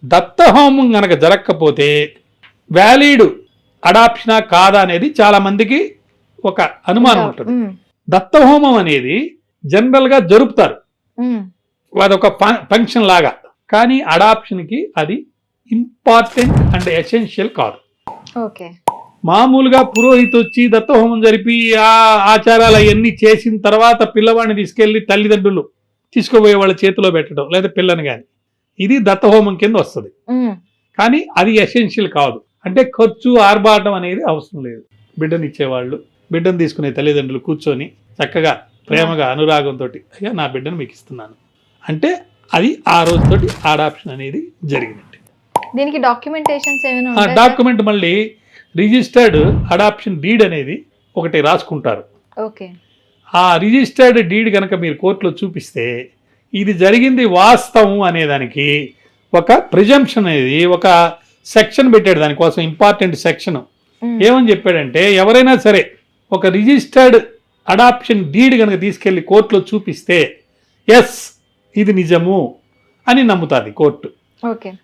దత్తహోమం గనక జరగకపోతే వ్యాలిడ్ అడాప్షనా కాదా అనేది చాలా మందికి ఒక అనుమానం ఉంటుంది. దత్తహోమం అనేది జనరల్ గా జరుపుతారు, అదొక ఫంక్షన్ లాగా. కానీ అడాప్షన్కి అది ఇంపార్టెంట్ అండ్ ఎసెన్షియల్ కాదు. మామూలుగా పురోహితు వచ్చి దత్తహోమం జరిపి ఆ ఆచారాలు అవన్నీ చేసిన తర్వాత పిల్లవాడిని తీసుకెళ్లి తల్లిదండ్రులు తీసుకుపోయే వాళ్ళ చేతిలో పెట్టడం, లేదా పిల్లని కానీ, ఇది దత్తహోమం కింద వస్తుంది. కానీ అది ఎసెన్షియల్ కాదు. అంటే ఖర్చు ఆర్భాటం అనేది అవసరం లేదు. బిడ్డని ఇచ్చేవాళ్ళు, బిడ్డను తీసుకునే తల్లిదండ్రులు కూర్చొని చక్కగా ప్రేమగా అనురాగంతో అయ్యా నా బిడ్డను మీకు ఇస్తున్నాను అంటే అది ఆ రోజుతోటి అడాప్షన్ అనేది జరిగినట్టు. దీనికి డాక్యుమెంటేషన్స్ ఏమైనా డాక్యుమెంట్ మళ్ళీ రిజిస్టర్డ్ అడాప్షన్ డీడ్ అనేది ఒకటి రాసుకుంటారు. ఆ రిజిస్టర్డ్ డీడ్ కనుక మీరు కోర్టులో చూపిస్తే ఇది జరిగింది వాస్తవం అనేదానికి ఒక ప్రిజంప్షన్ అనేది ఒక సెక్షన్ పెట్టాడు. దానికోసం ఇంపార్టెంట్ సెక్షన్ ఏమని చెప్పాడంటే, ఎవరైనా సరే ఒక రిజిస్టర్డ్ అడాప్షన్ డీడ్ కనుక తీసుకెళ్లి కోర్టులో చూపిస్తే ఎస్ ఇది నిజము అని నమ్ముతుంది కోర్టు.